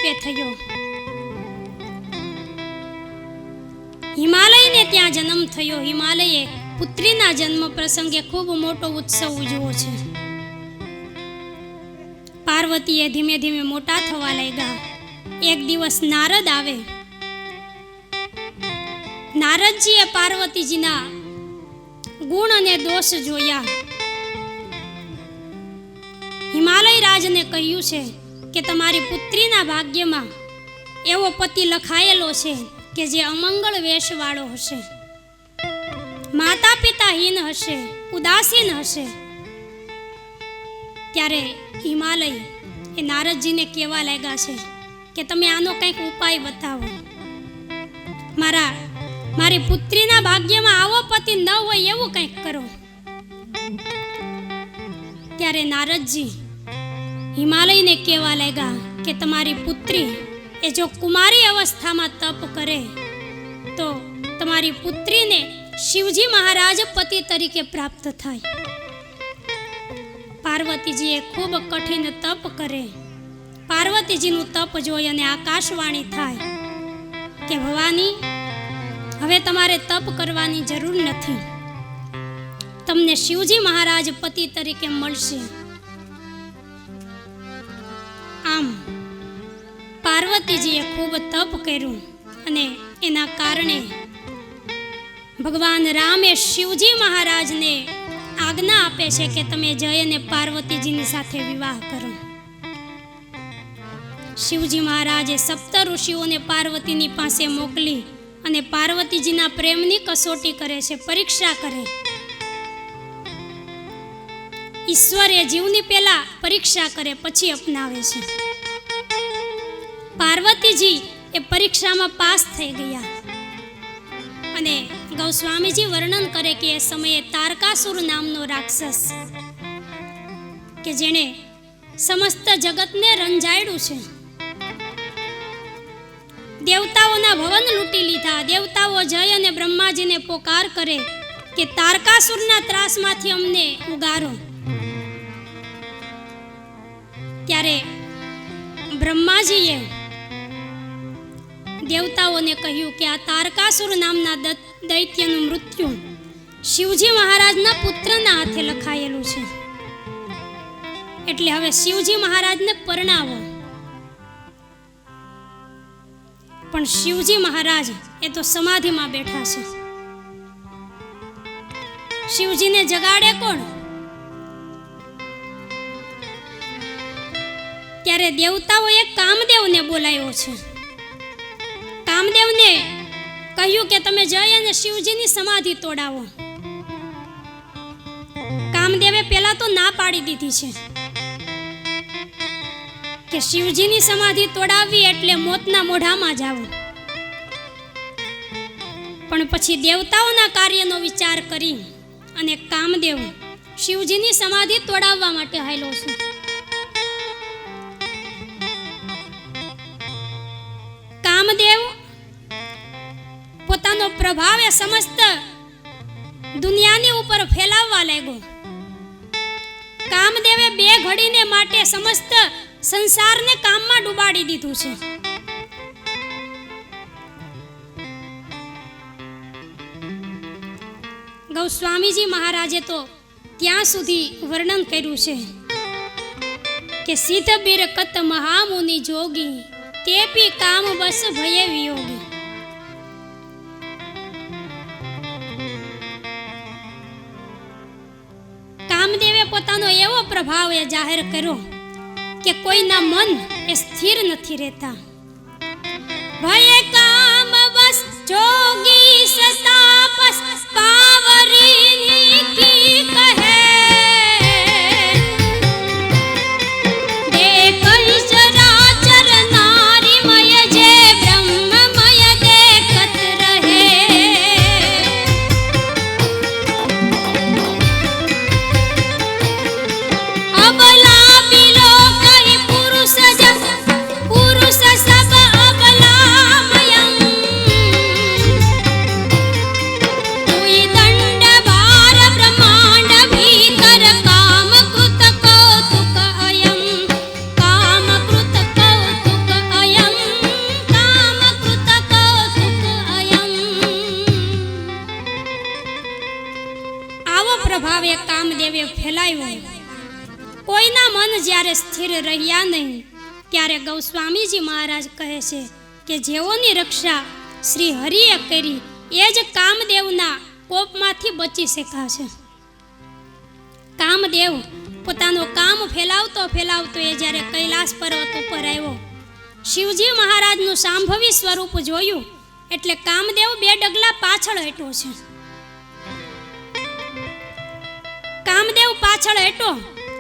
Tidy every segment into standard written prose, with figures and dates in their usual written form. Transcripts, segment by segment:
રૂપે થયો. હિમાલયને ત્યાં જન્મ થયો. હિમાલયે પુત્રીના જન્મ પ્રસંગે ખૂબ મોટો ઉત્સવ ઉજવ્યો છે. પાર્વતીએ ધીમે ધીમે મોટા થવા લાગ્યા. એક દિવસ નારદ આવે. નારદજીએ પાર્વતીજીના ગુણ અને દોષ જોયા. હિમાલય રાજને કહ્યું છે કે તમારી પુત્રીના ભાગ્યમાં એવો પતિ લખાયેલો છે કે જે અમંગળ વેશવાળો હશે, માતા પિતાહીન હશે, ઉદાસીન હશે. ત્યારે હિમાલય એ નારદજીને કહેવા લાગ્યા છે કે તમે આનો કંઈક ઉપાય બતાવો. મારી પુત્રીના ભાગ્યમાં આવો પતિ ન હોય એવું કંઈક કરો. ત્યારે નારદજી હિમાલયને કહેવા લાગ્યા કે તમારી પુત્રી એ જો કુમારી અવસ્થામાં તપ કરે તો તમારી પુત્રીને શિવજી મહારાજ પતિ તરીકે પ્રાપ્ત થાય. પાર્વતીજીએ ખૂબ કઠિન તપ કરે. પાર્વતીજીનું તપ જોઈ અને આકાશવાણી થાય કે ભવાની, હવે તમારે તપ કરવાની જરૂર નથી. તમને શિવજી મહારાજ પતિ તરીકે મળશે. આમ પાર્વતીજીએ ખૂબ તપ કર્યું અને એના કારણે ભગવાન રામે શિવજી મહારાજને આજ્ઞા આપે છે કે તમે જય અને પાર્વતીજીની સાથે વિવાહ કરો. શિવજી મહારાજે સપ્ત ઋષિઓને પાર્વતીની પાસે મોકલી અને પાર્વતીજીના પ્રેમની કસોટી કરે છે, પરીક્ષા કરે. ઈશ્વર એ જીવની પહેલા પરીક્ષા કરે પછી અપનાવે છે. પાર્વતીજી એ પરીક્ષામાં પાસ થઈ ગયા અને ગૌસ્વામીજી વર્ણન કરે કે એ સમયે તારકાસુર નામનો રાક્ષસ કે જેણે સમસ્ત જગતને રંજાડ્યું છે, દેવતાઓના ભવન લૂંટી લીધા. દેવતાઓ જય અને બ્રહ્માજીને પોકાર કરે કે તારકાસુરના ત્રાસમાંથી અમને ઉગારો. ત્યારે બ્રહ્માજીએ દેવતાઓને કહ્યું કે આ તારકાસુર નામના દૈત્યનું મૃત્યુ શિવજી મહારાજના પુત્રના હાથે લખાયેલું છે, એટલે હવે શિવજી મહારાજને પરણાવો. પણ શિવજી મહારાજ એ તો સમાધિમાં બેઠા છે. શિવજીને જગાડે કોણ? ત્યારે દેવતાઓએ કામદેવને બોલાવ્યો છે. કામદેવને કહ્યું કે તમે જય અને શિવજીની સમાધિ તોડાવો. કામદેવે પહેલા તો ના પાડી દીધી છે કે શિવજીની સમાધિ તોડાવવી એટલે મોતના મોઢામાં જાવ. પણ પછી દેવતાઓના કાર્યનો વિચાર કરી અને કામદેવ શિવજીની સમાધિ તોડાવવા માટે હાલ્યો છે. કામદેવ પોતાનો પ્રભાવ એ સમસ્ત દુનિયાની ઉપર ફેલાવવા લાગ્યો. કામદેવે બે ઘડીને માટે સમસ્ત સંસારને કામમાં ડૂબાડી દીધું છે. ગૌસ્વામીજી મહારાજે તો ત્યાં સુધી વર્ણન કર્યું છે કે સિદ્ધ બિરકત મહામુનિ જોગી તેપી કામ બસ ભયે વિયોગી. કામદેવે પોતાનો એવો પ્રભાવ એ જાહેર કર્યો કે કોઈના મન એ સ્થિર નથી રહેતા. ભયે કામ બસ જોગી સતાપસ પાવરીની કી કહે. પુરુષ કામદેવે ફેલાવ્યો. કોઈના મન જ્યારે સ્થિર રહ્યા નહીં ત્યારે ગૌસ્વામીજી મહારાજ કહે છે કે જેઓની રક્ષા શ્રી હરિએ કરી એ જ કામદેવના કોપમાંથી બચી શકાશે. કામદેવ પોતાનો કામ ફેલાવતો ફેલાવતો એ જ્યારે કૈલાસ પર્વત ઉપર આવ્યો, શિવજી મહારાજનું સાંભવી સ્વરૂપ જોયું એટલે કામદેવ 2 ડગલા પાછળ હટ્યો છે. કામદેવ પાછળ હટ્યો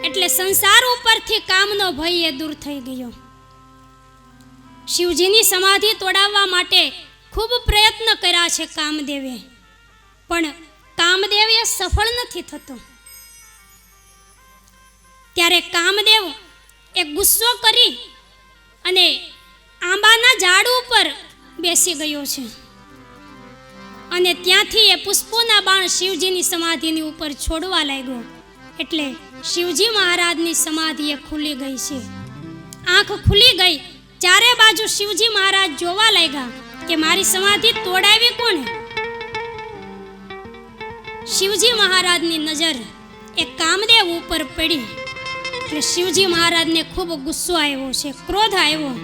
એટલે સંસાર ઉપરથી કામનો ભય એ દૂર થઈ ગયો. શિવજીની સમાધિ તોડાવવા માટે ખૂબ પ્રયત્ન કર્યા છે કામદેવે, પણ કામદેવ એ સફળ નથી થતો. ત્યારે કામદેવ એ ગુસ્સો કરી અને આંબાના ઝાડ ઉપર બેસી ગયો છે અને ત્યાંથી એ પુષ્પોના બાણ શિવજીની સમાધિની ઉપર છોડવા લાગ્યો. એટલે શિવજી મહારાજની સમાધિ એ ખુલી ગઈ છે. આંખ ખુલી ગઈ, ચારે બાજુ શિવજી મહારાજ જોવા લાગ્યા કે મારી સમાધિ તોડાવી કોણે. શિવજી મહારાજની નજર એ કામદેવ ઉપર પડી એટલે શિવજી મહારાજને ખૂબ ગુસ્સો આવ્યો છે, ક્રોધ આવ્યો.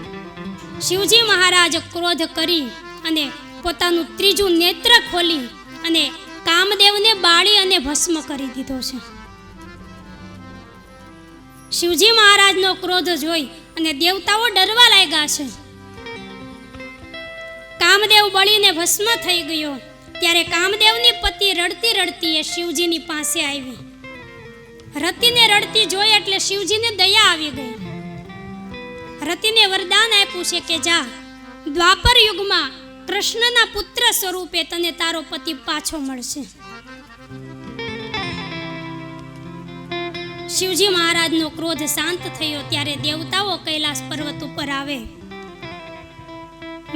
શિવજી મહારાજ ક્રોધ કરી અને પોતાનું ત્રીજું નેત્ર ખોલી અને કામદેવને બાળી અને ભસ્મ કરી દીધો છે. શિવજી મહારાજનો ક્રોધ જોઈ અને દેવતાઓ ડરવા લાગ્યા છે. કામદેવ બળીને ભસ્મ થઈ ગયો ત્યારે કામદેવની પતિ રડતી રડતી એ શિવજીની પાસે આવી. રતિને રડતી જોઈ એટલે શિવજીને દયા આવી ગઈ. રતિને વરદાન આપ્યું છે કે જા, દ્વાપર યુગમાં કૃષ્ણના પુત્ર સ્વરૂપે તને તારો પતિ પાછો મળશે. શિવજી મહારાજનો ક્રોધ શાંત થયો ત્યારે દેવતાઓ કૈલાસ પર્વત ઉપર આવે.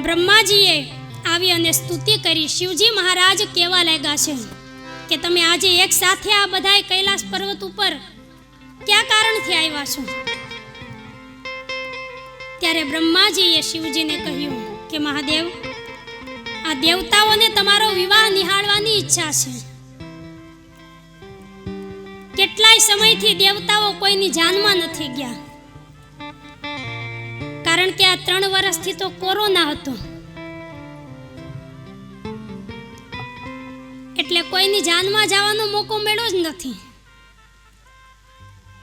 બ્રહ્માજીએ આવી અને સ્તુતિ કરી. શિવજી મહારાજ કહેવા લાગ્યા છે કે તમે આજે એક સાથે આ બધાય કૈલાસ પર્વત ઉપર કયા કારણથી આવ્યા છો? ત્યારે બ્રહ્માજીએ શિવજીને કહ્યું કે મહાદેવ, આ દેવતાઓને તમારો વિવાહ નિહાળવાની ઈચ્છા છે. કેટલાય સમયથી દેવતાઓ કોઈની જાનમાં નથી ગયા, કારણ કે આ 3 વર્ષથી તો કોરોના હતો એટલે કોઈની જાનમાં જવાનો મોકો મળ્યો જ નથી.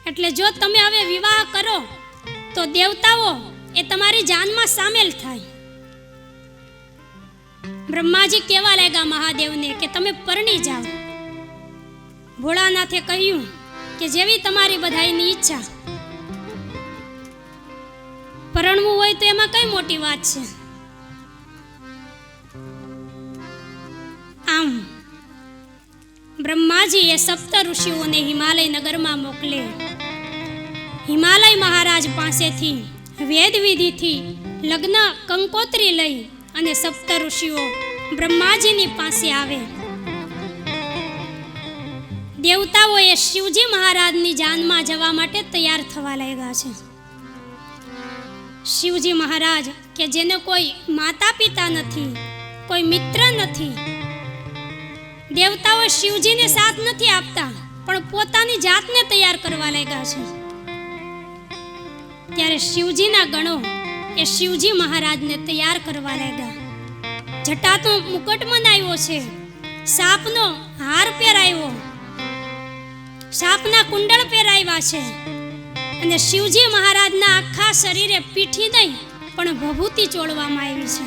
એટલે જો તમે હવે વિવાહ કરો તો દેવતાઓ એ તમારી જાનમાં સામેલ થાય. બ્રહ્માજી કહેવા લાગ્યા મહાદેવને કે તમે પરણી જાઓ. ભોળાનાથે કહ્યું કે જેવી તમારી બધાયની ઈચ્છા. પરણવું હોય તો એમાં કઈ મોટી વાત છે. આમ બ્રહ્માજી એ 7 ઋષિઓને હિમાલય નગરમાં મોકલે. હિમાલય મહારાજ પાસેથી વેદ વિધિથી લગ્ન કંકોત્રી લઈ અને 7 ઋષિઓ બ્રહ્માજીની પાસે આવે. દેવતાઓએ શિવજી મહારાજની જાનમાં જવા માટે તૈયાર થવા લાગ્યા છે. શિવજી મહારાજ કે જેને કોઈ માતા પિતા નથી, કોઈ મિત્ર નથી, દેવતાઓ શિવજીને સાથ નથી આપતા પણ પોતાની જાતને તૈયાર કરવા લાગ્યા છે. ત્યારે શિવજીના ગણો એ શિવજી મહારાજને તૈયાર કરવા લાગ્યા. જટાનો મુકટ બનાવ્યો છે, સાપનો હાર પહેરાવ્યો, સાપના કુંડળ પહેરાવ્યા છે અને શિવજી મહારાજના આખા શરીરે પીઠી નહીં પણ ભભૂતિ ચોળવામાં આવી છે.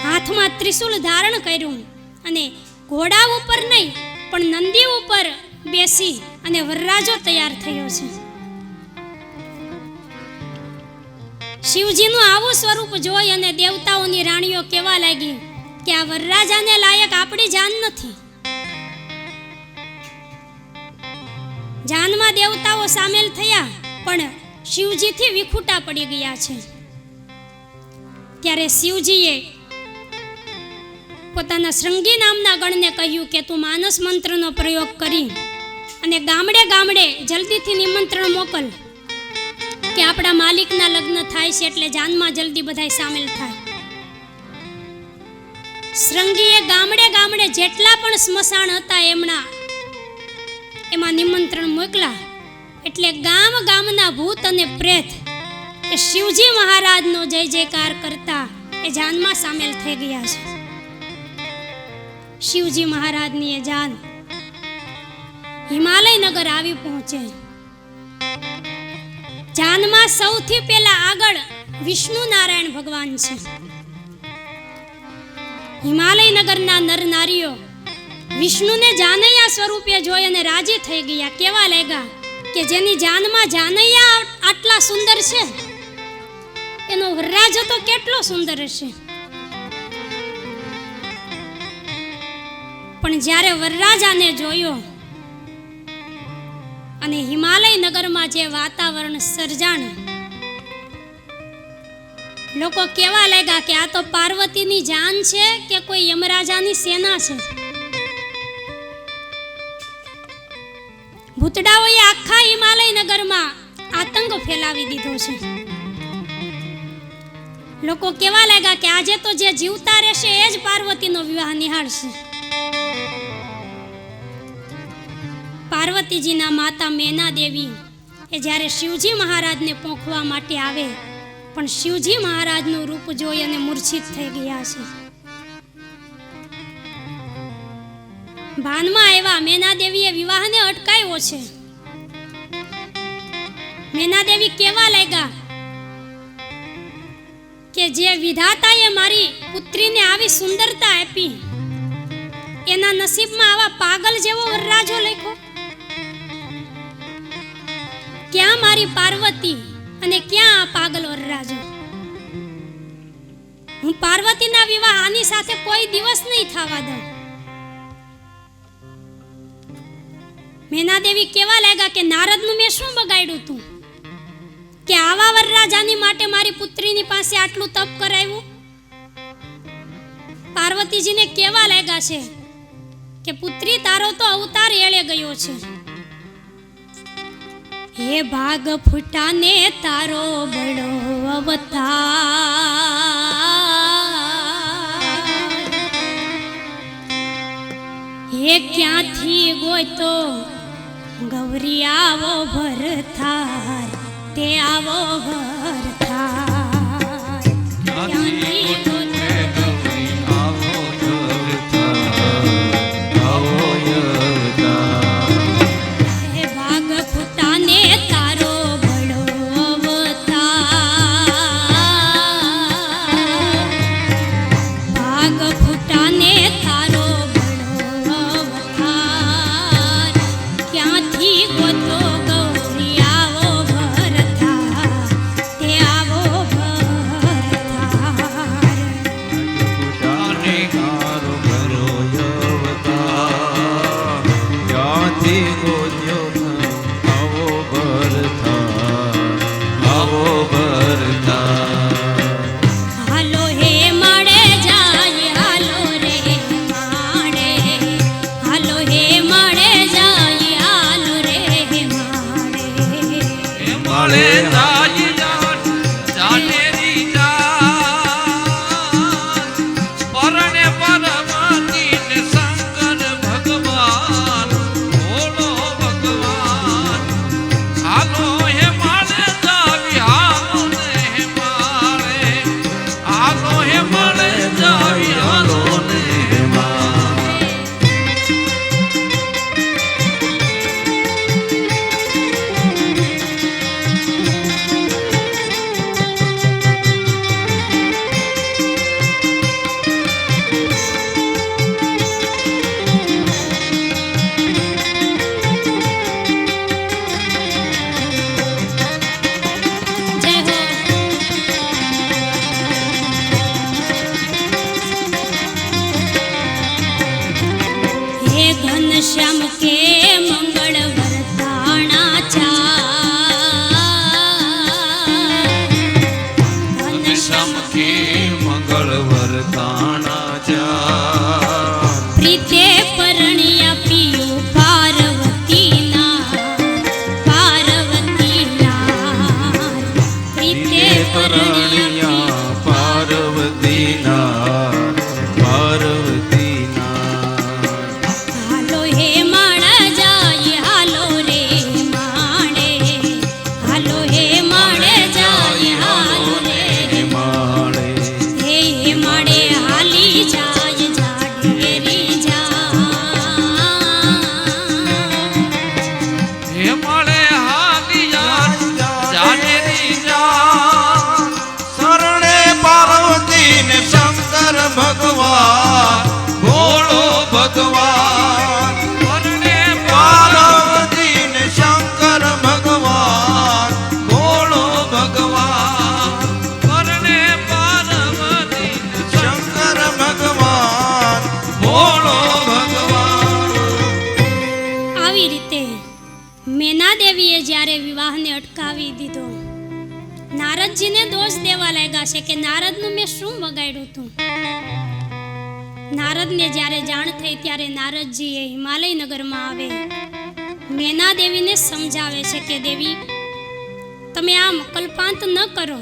હાથમાં ત્રિશૂલ ધારણ કર્યું અને ઘોડા ઉપર નહીં પણ નંદી ઉપર બેસી અને વરરાજો તૈયાર થયો છે. શિવજીનું આવું સ્વરૂપ જોઈ અને દેવતાઓની રાણીઓ કહેવા લાગી કે આ વરરાજાને લાયક આપણી જાન નથી. જાનમાં દેવતાઓ સામેલ થયા પણ શિવજીથી વિખૂટા પડી ગયા છે. ત્યારે શિવજીએ પોતાના શૃંગી નામના ગણને કહ્યું કે તું માનસ મંત્રનો પ્રયોગ કરી અને ગામડે ગામડે જલ્દીથી નિમંત્રણ મોકલ કે આપણા માલિકના લગ્ન થાય છે એટલે જાનમાં જલ્દી બધાય સામેલ થાય. શૃંગીએ ગામડે ગામડે જેટલા પણ સ્મશાન હતા એમના એમાં નિમંત્રણ મોકલા એટલે ગામ ગામના ભૂત અને પ્રેત એ શિવજી મહારાજનો જય જયકાર કરતા એ જાનમાં સામેલ થઈ ગયા છે. શિવજી મહારાજની એ જાન હિમાલય નગર આવી પહોંચે. જાનમાં સૌથી પહેલા આગળ વિષ્ણુ નારાયણ ભગવાન છે. હિમાલય નગરના નર નારીઓ વિષ્ણુને જાનૈયા સ્વરૂપે જોઈ અને રાજી થઈ ગયા. કેવા લાગ્યા કે જેની જાનમાં જાનૈયા આટલા સુંદર છે એનો વરરાજો તો કેટલો સુંદર હશે. પણ જ્યારે વરરાજાને જોયો અને હિમાલય નગરમાં જે વાતાવરણ સર્જાણું, લોકો કેવા લાગ્યા કે આ તો પાર્વતીની જાન છે કે કોઈ યમરાજાની સેના છે. ભૂતડાઓએ આખા હિમાલય નગરમાં આતંક ફેલાવી દીધો છે. લોકો કેવા લાગ્યા કે આજે તો જે જીવતા રહેશે એ જ પાર્વતીનો વિવાહ નિહાળશે. પાર્વતીજીના માતા મેના દેવી એ જ્યારે શિવજી મહારાજને પોંખવા માટે આવે પણ શિવજી મહારાજનું રૂપ જોઈ અને મૂર્છિત થઈ ગયા છે. ભાનમાં આવ્યા મેના દેવીએ વિવાહને અટકાવ્યો છે. મેના દેવી કેવા લાગ્યા કે જે વિધાતાએ મારી પુત્રીને આવી સુંદરતા આપી એના નસીબમાં આવા પાગલ જેવો વરરાજો લખ્યો. ક્યાં મારી પાર્વતી અને ક્યાં આ પાગલ વરરાજો? હું પાર્વતીના વિવાહ આની સાથે કોઈ દિવસ નહીં થવા દઉં. મેના દેવી કેવા લાગ્યા કે નારદનું મેં શું બગાડ્યું તું કે આવા વરરાજાની માટે મારી પુત્રીની પાસે આટલું તપ કરાવ્યું? પાર્વતીજીને કેવા લાગ્યા છે કે પુત્રી તારો તો અવતાર એળે ગયો છે. હે ભાગ ફૂટાને તારો બળો અવતાર, હે ક્યાંથી ગોતો ગૌરી આવો ભરથાર, તે આવો ભરથાર. ક્યાંથી ગોતો ગૌરી આવો ભરથાર, આવો અવતાર. હે ભાગ ફૂટાને તારો બળો અવતાર, ભાગ ફૂટાને તારો બળો અવતાર. ક્યાંથી ગોતો ગૌરી આવો ભરથાર, તે આવો ભરથાર. ફૂટાને તારો બળો અવતાર, ક્યાંથી ગોત્યો આવો ભરથાર, આવો ભરથાર. હાલો હે મળે જાય, હાલો રે માડે, હાલો હે મળે જાય, હાલો રે માડે. મળે જાય જાનેરી જાન, પરણે પરમાતીને શંકર ભગવાન, ભોળો ભગવાન. હાલો હે મળે જાવી, હાલો ને હે માળે, હાલો હે મળે જાવી, હાલો ને હે માળે. જય હો. હે ઘનશ્યામ કે મંગળ વરદાણા ચાર, ઘનશ્યામ કે મંગળ વરદાણા ચાર. પ્રીતે પરણ્યા પિયો પાર્વતીના, પાર્વતીના. પ્રીતે પરણ્યા પાર્વતીના, પાર્વતીના. હાલો હે માળા જાય, હાલો છે કે નારદનું મેં શું બગાડ્યું હતું. નારદને જ્યારે જાણ થઈ ત્યારે નારદજીએ હિમાલય નગરમાં આવે મેના દેવીને સમજાવે છે કે દેવી, તમે આમ કલ્પાંત ન કરો.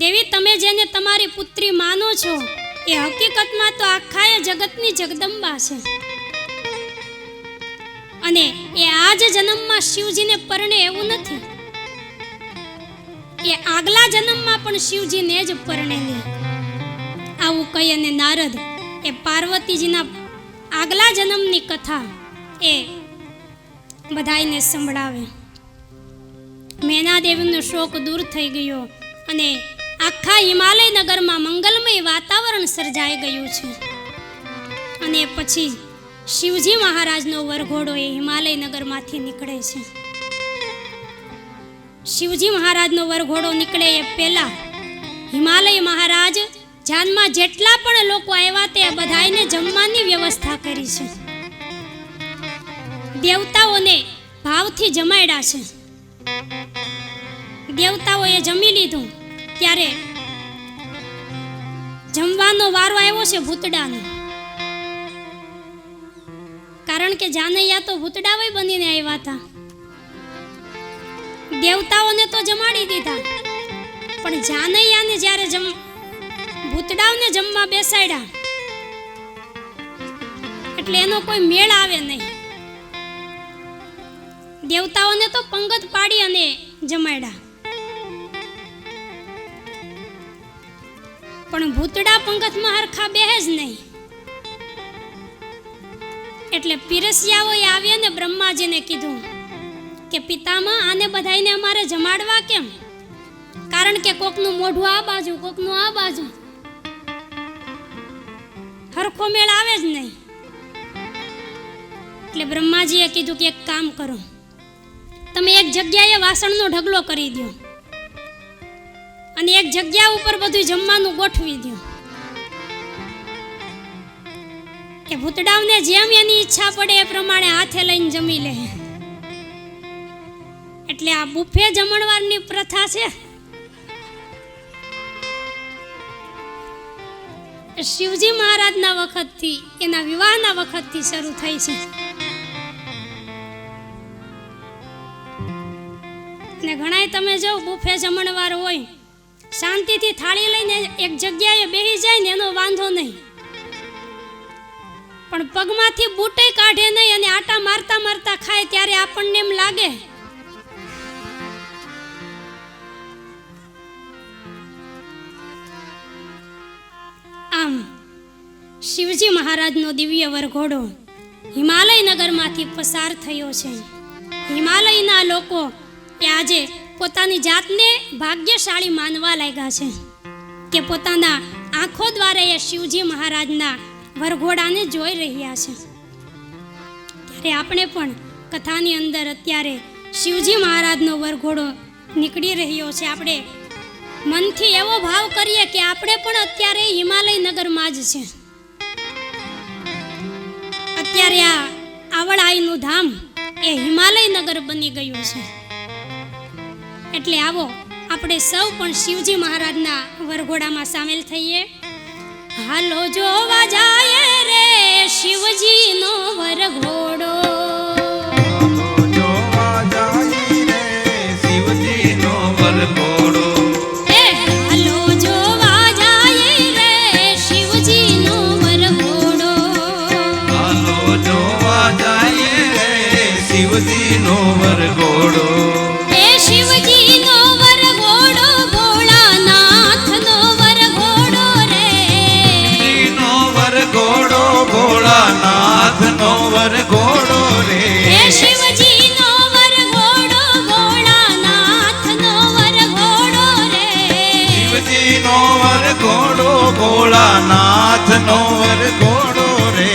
દેવી, તમે જેને તમારી પુત્રી માનો છો એ હકીકતમાં તો આખા જગતની જગદંબા છે, અને એ આ જ જન્મમાં શિવજીને પરણે એવું નથી, એ આગલા જન્મમાં પણ શિવજીને જ પરણેલી. આવું કહી અને નારદ એ પાર્વતીજીના આગલા જન્મની કથા એ બધાયને સંભળાવે. મેના દેવીનો શોક દૂર થઈ ગયો અને આખા હિમાલય નગરમાં મંગલમય વાતાવરણ સર્જાઈ ગયું છે. અને પછી શિવજી મહારાજનો વરઘોડો એ હિમાલય નગરમાંથી નીકળે છે. શિવજી મહારાજનો વરઘોડો નીકળે એ પહેલા હિમાલય મહારાજ જાનમાં જેટલા પણ લોકો આવ્યા તે બધાને જમવાની વ્યવસ્થા કરી છે. દેવતાઓને ભાવથી જમાડ્યા છે. દેવતાઓએ જમી લીધું ત્યારે જમવાનો વારો આવ્યો છે ભૂતડાનો. કારણ કે જાનૈયા તો ભૂતડાઓ બનીને આવ્યા હતા. દેવતાઓને તો જમાડી દીધા, પણ જાનૈયાને જ્યારે ભૂતડાઓને જમવા બેસાડ્યા એટલે એનો કોઈ મેળ આવે નહીં. દેવતાઓને તો પંગત પાડી અને જમાડ્યા, પણ ભૂતડા પંગતમાં હરખા બેહે જ નહીં. એટલે પીરસિયાઓએ આવ્યા ને બ્રહ્માજીને કીધું કે પિતામહ, આને બધાઈને અમારે જમાડવા કેમ? કારણ કે કોકનું મોઢું આ બાજુ, કોકનું આ બાજુ, હરખો મેળ આવે જ નહીં. એટલે બ્રહ્માજીએ કીધું કે એક કામ કરો, તમે એક જગ્યાએ વાસણનો ઢગલો કરી દો અને એક જગ્યા ઉપર બધું જમવાનું ગોઠવી દો. કે ભૂતડાઓને જેમ એની ઈચ્છા પડે એ પ્રમાણે હાથે લઈને જમી લે. એટલે આ બુફે જમણવારની પ્રથા છે શિવજી મહારાજના વખતથી, એના વિવાહના વખતથી શરૂ થઈ છે. અને ઘણાય તમે જો બુફે જમણવાર હોય, શાંતિથી થાળી લઈને એક જગ્યાએ બેસી જાય ને એનો વાંધો નહીં, પણ પગમાંથી બૂટે કાઢે નહીં અને આટા મારતા મારતા ખાય ત્યારે આપણને એમ લાગે આમ શિવજી મહારાજનો દિવ્ય વરઘોડો હિમાલય નગરમાંથી પસાર થયો છે. હિમાલયના લોકો એ આજે પોતાની જાતને ભાગ્યશાળી માનવા લાગ્યા છે કે પોતાના આંખો દ્વારા એ શિવજી મહારાજના વરઘોડાને જોઈ રહ્યા છે. ત્યારે આપણે પણ કથાની અંદર અત્યારે શિવજી મહારાજનો વરઘોડો નીકળી રહ્યો છે. આપણે મનથી એવો ભાવ કરીએ કે આપણે પણ અત્યારે હિમાલય નગરમાં જ છે. અત્યારે આ આવળાઈનું ધામ એ હિમાલય નગર બની ગયું છે. એટલે આવો આપણે સૌ પણ શિવજી મહારાજના વરઘોડામાં સામેલ થઈએ. હાલો જોવા જાય રે શિવજીનો વરઘોડો, હાલો જોવા જાય રે શિવજીનો વરઘોડો, હાલો જોવા જાય રે શિવજીનો વરઘોડો, હાલો જોવા જાય રે શિવજીનો વરઘોડો. શિવજીનો વરઘોડો ભોળાનાથનો વરઘોડો રે, શિવજીનો વરઘોડો ભોળાનાથનો વરઘોડો રે, શિવજીનો વરઘોડો ભોળાનાથનો વરઘોડો રે, શિવજીનો વરઘોડો ભોળાનાથનો વરઘોડો રે.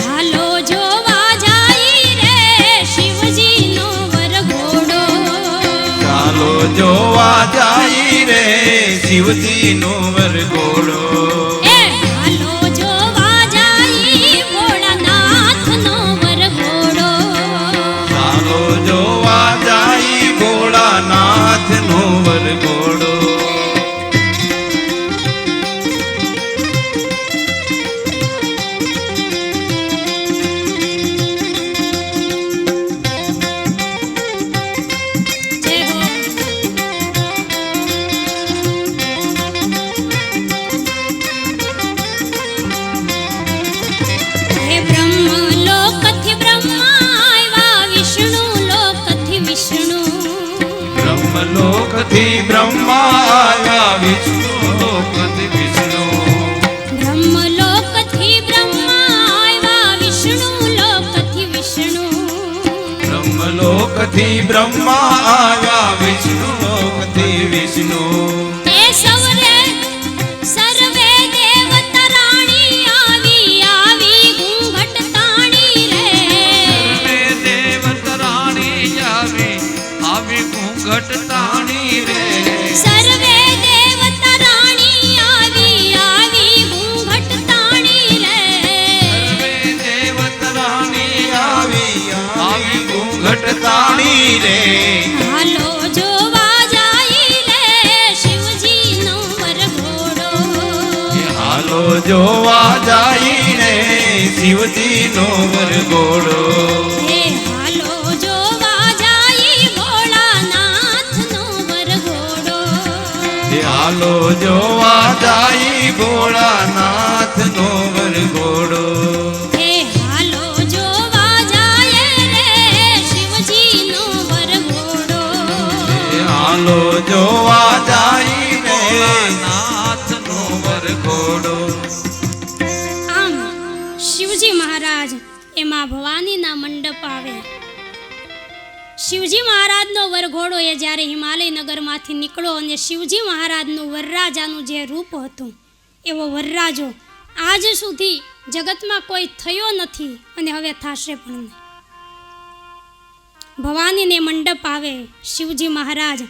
હાલો જોવા જાય રે શિવજીનો વરઘોડો, ચાલો જોવા જાય રે શિવજીનો વરઘોડો, હાલો જોવા જાય ભોળાનાથનો વરઘોડો, ચાલો જોવા જાય ભોળાનાથનો વરઘોડો. બ્રહ્મા આવ્યા વિષ્ણુ લોકથી વિષ્ણુ એ સર્વે દેવતા રાણી આવી આવી ઘૂંઘટ તાણી રે સર્વે દેવતા રાણી આવી ઘૂંઘટ તાણી રે સર્વે દેવતા રાણી આવી આવી ઘૂંઘટ તાણી રે સર્વે દેવતા રાણી આવી ઘૂંઘટ તાણી રે હાલો જોવા જાય રે શિવજીનો વરઘોડો હાલો જોવા જાય રે શિવજીનો વરઘોડો હે હાલો જોવા જાય ભોળાનાથનો વરઘોડો હાલો જોવા જાય ભોળાનાથનો વરઘોડો હે હાલો જોવા જાય રે શિવજીનો વરઘોડો હાલો જોવા જાય ભોળાનાથનો વરઘોડો આમ શિવજી મહારાજ એમાં ભવાનીના મંડપ આવે. શિવજી મહારાજનો વરઘોડો એ જ્યારે હિમાલય નગરમાંથી નીકળ્યો અને શિવજી મહારાજનું વરરાજાનું જે રૂપ હતું એવો વરરાજો આજ સુધી જગતમાં કોઈ થયો નથી અને હવે થશે પણ નહીં. ભવાનીને મંડપ આવે. શિવજી મહારાજ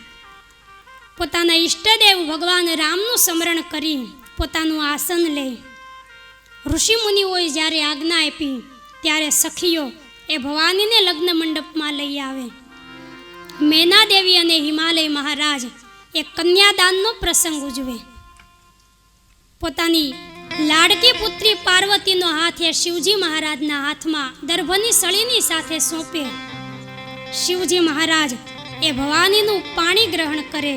પોતાના ઈષ્ટદેવ ભગવાન રામનું સ્મરણ કરી પોતાનું આસન લે. ઋષિ મુનિઓએ જ્યારે આજ્ઞા આપી ત્યારે સખીઓ એ ભવાનીને લગ્ન મંડપમાં લઈ આવે. મેના દેવી અને હિમાલય મહારાજ એ કન્યાદાનનો પ્રસંગ ઉજવે. પોતાની લાડકી પુત્રી પાર્વતીનો હાથ એ શિવજી મહારાજના હાથમાં દર્ભની સળીની સાથે સોંપે. શિવજી મહારાજ એ ભવાનીનું પાણી ગ્રહણ કરે.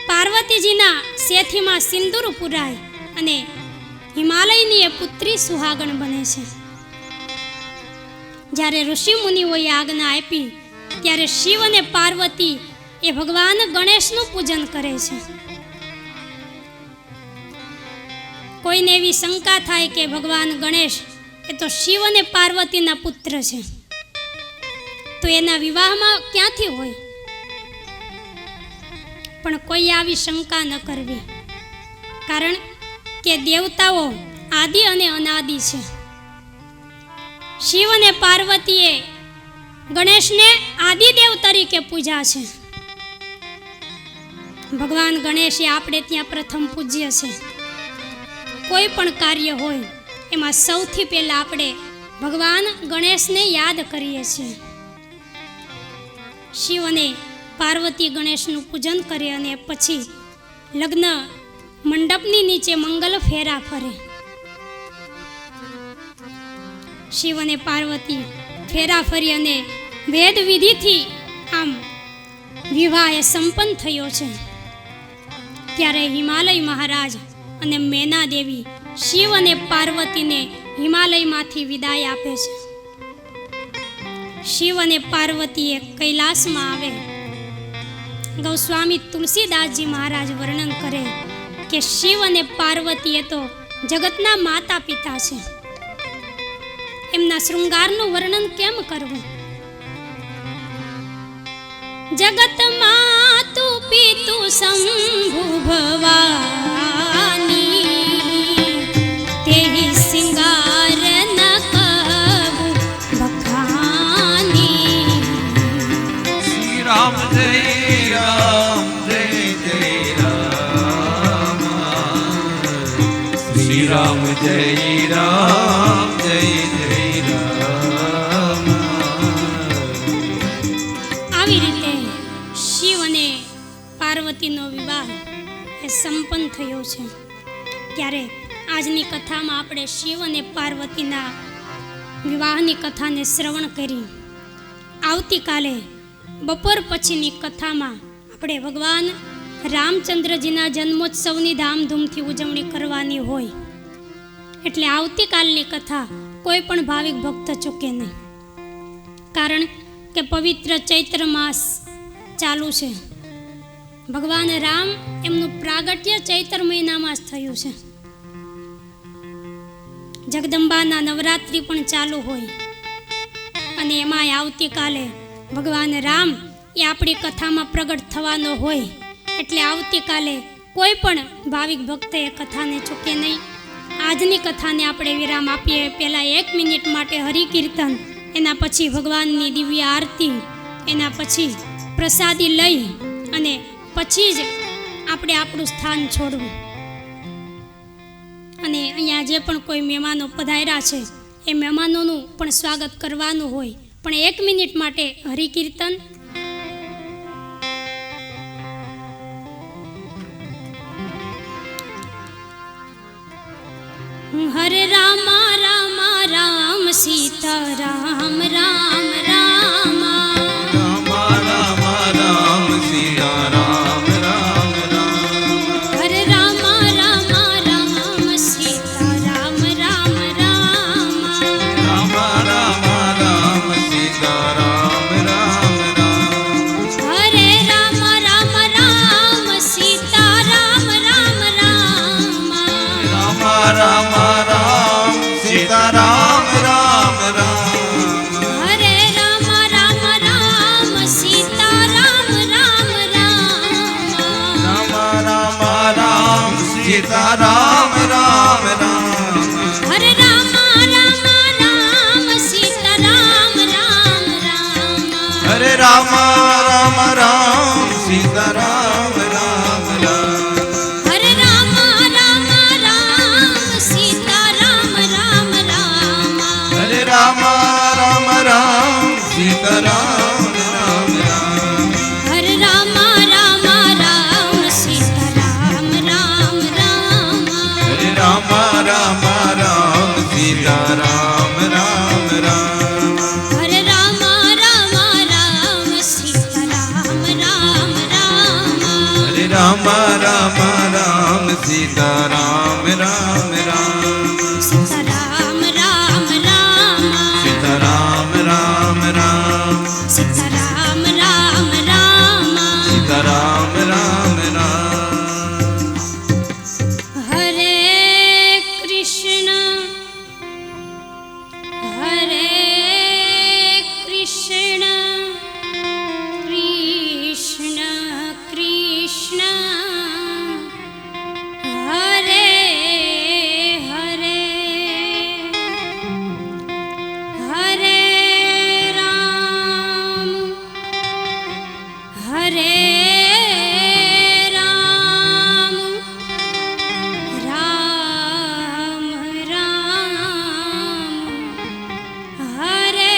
પાર્વતીજીના શેથીમાં સિંદૂર પુરાય અને હિમાલયની એ પુત્રી સુહાગણ બને છે. જ્યારે ઋષિ મુનિઓએ આજ્ઞા આપી ત્યારે શિવ અને પાર્વતી એ ભગવાન ગણેશનું પૂજન કરે છે. કોઈને એવી શંકા થાય કે ભગવાન ગણેશ એ તો શિવ અને પાર્વતીના પુત્ર છે, તો એના વિવાહમાં ક્યાંથી હોય? પણ કોઈ આવી શંકા ન કરવી, કારણ કે દેવતાઓ આદિ અને અનાદિ છે. શિવ અને પાર્વતીએ ગણેશને આદિદેવ તરીકે પૂજા છે. ભગવાન ગણેશ એ આપણે ત્યાં પ્રથમ પૂજ્ય છે. કોઈ પણ કાર્ય હોય એમાં સૌથી પહેલા આપણે ભગવાન ગણેશને યાદ કરીએ છીએ. શિવ અને પાર્વતી ગણેશનું પૂજન કરે અને પછી લગ્ન મંડપની નીચે મંગલ ફેરા ફરે. શિવ અને પાર્વતી ફેરા ફરી અને વેદ વિધિથી આમ વિવાહ એ સંપન્ન થયો છે. ત્યારે હિમાલય મહારાજ અને મેના દેવી શિવ અને પાર્વતીને હિમાલયમાંથી વિદાય આપે છે. શિવ અને પાર્વતીએ કૈલાસમાં આવે. ગૌસ્વામી તુલસીદાસજી મહારાજ વર્ણન કરે કે શિવ અને પાર્વતી એ તો જગતના માતા પિતા છે. એમના શૃંગારનું વર્ણન કેમ કરવું? જગત માતુ પિતુ શંભુ ભવાની તેહી સિંગાર ન કબુ બખાની. શ્રી રામ જય રામ જય જય રામ શ્રી રામ જય રામ જય જય રામ. આવી રીતે શિવ અને પાર્વતીનો વિવાહ એ સંપન્ન થયો છે. ત્યારે આજની કથામાં આપણે શિવ અને પાર્વતીના વિવાહની કથાને શ્રવણ કરી. આવતીકાલે બપોર પછીની કથામાં આપણે ભગવાન રામચંદ્રજીના જન્મોત્સવની ધામધૂમથી ઉજવણી કરવાની હોય, એટલે આવતીકાલની કથા કોઈ પણ ભાવિક ભક્ત ચૂકે નહીં. કારણ કે પવિત્ર ચૈત્ર માસ ચાલુ છે. ભગવાન રામ એમનું પ્રાગટ્ય ચૈત્ર મહિનામાં જ થયું છે. જગદંબાના નવરાત્રિ પણ ચાલુ હોય અને એમાંય આવતીકાલે ભગવાન રામ એ આપણી કથામાં પ્રગટ થવાનો હોય, એટલે આવતીકાલે કોઈ પણ ભાવિક ભક્તે કથાને ચૂકે નહીં. આજની કથાને આપણે વિરામ આપીએ. પહેલાં 1 મિનિટ માટે હરિકીર્તન, એના પછી ભગવાનની દિવ્ય આરતી, એના પછી પ્રસાદી લઈ અને પછી જ આપણે આપણું સ્થાન છોડવું. અને અહીંયા જે પણ કોઈ મહેમાનો પધાર્યા છે એ મહેમાનોનું પણ સ્વાગત કરવાનું હોય, પણ 1 મિનિટ માટે હરિકીર્તન. હરે રામ રામ રામ સીતા રામ રામ રામ રામ રામ રામ સીતા રામ રામ રામ. હરે રામ રામ રામ સીતા રામ રામ રામ રામ રામ રામ સીતા રામ રામ રામ. હરે રામ રામ રામ સીતા રામ રામ રામ રામ રામ રામ સીતા રામ રામ રામ. હરે રામ રામ રામ સીતા રામ રામ રામ રામ રામ રામ સીતા રામ રામ રામ. હરે રામ રામ રામ સીતા રામ રામ રામ હરે રામ રામ રામ સીતા રામ રામ રામ. હરે રામ રામ રામ સીતા રામ રામ રામ હરે રામ રામ રામ સીતા રામ રામ રામ. હરે રામ રામ રામ સીતા રામ રામ રામ હરે રામ રામ રામ સીતા રામ રામ રામ. હરે રામ રામ રામ સીતા રામ રામ રામ હરે રામ રામ રામ સીતા રામ રામ રામ. સીતા રામ રામ રામ સીતા રામ રામ રામ. સીતા રામ રામ રામ સીતા રામ રામ રામ. હરે કૃષ્ણ હરે કૃષ્ણ કૃષ્ણ કૃષ્ણ હરે હરે હરે રામ હરે રામ રામ રામ હરે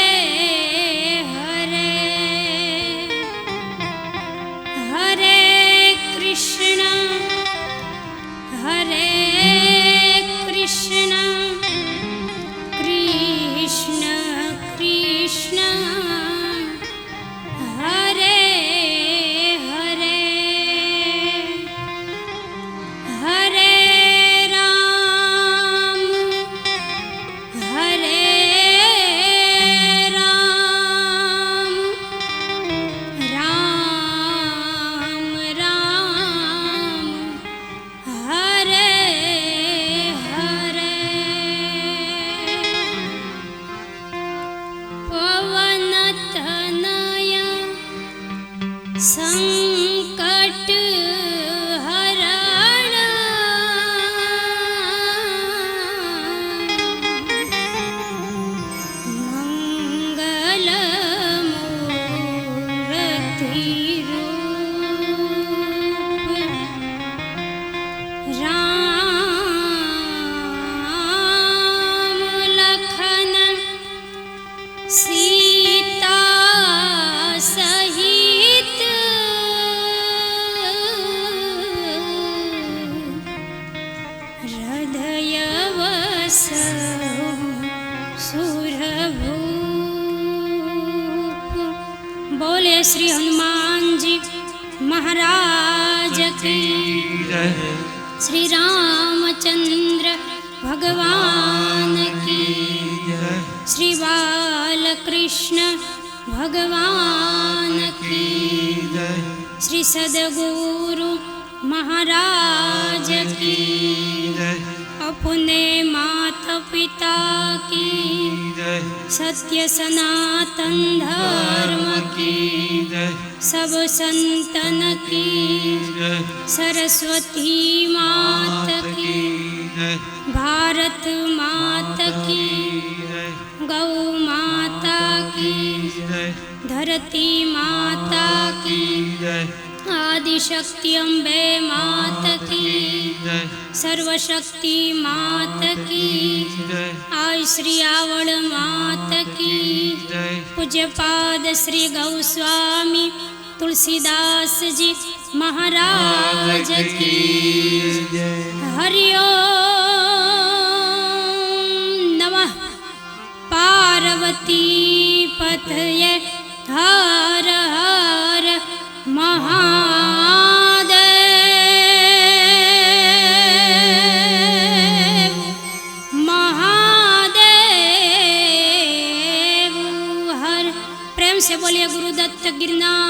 હરે હરે કૃષ્ણ હરે કૃષ્ણ કૃષ્ણ કૃષ્ણ હરે હરે હરે રામ હરે રામ રામ રામ હરે હરે પવન તનય સંકટ હરણ મંગલ મૂર્તિ રૂપ રામ લખન સીતા સહિત હૃદય વસૌ સુરભૂપ. બોલે શ્રી હનુમાનજી મહારાજ કી, જય. શ્રી રામચંદ્ર ભગવાન કી, જય. શ્રી બાલકૃષ્ણ ભગવાન કી, જય. શ્રી સદગુરુ महाराज की, जय अपने माता पिता की, जय सत्य सनातन धर्म की जय सब संतन की जय सरस्वती मात की जय भारत मात की जय गौ माता की जय धरती माता की जय आदिशक्ति अम्बे मात की जय सर्वशक्ति मात की जय आई श्री आवड़ मात की जय पूज्यपाद श्री गौस्वामी तुलसीदास जी महाराज की हरिओम नमः पार्वती पतये हर हर महादेव महादेव हर। प्रेम से बोलिए गुरुदत्त गिरनार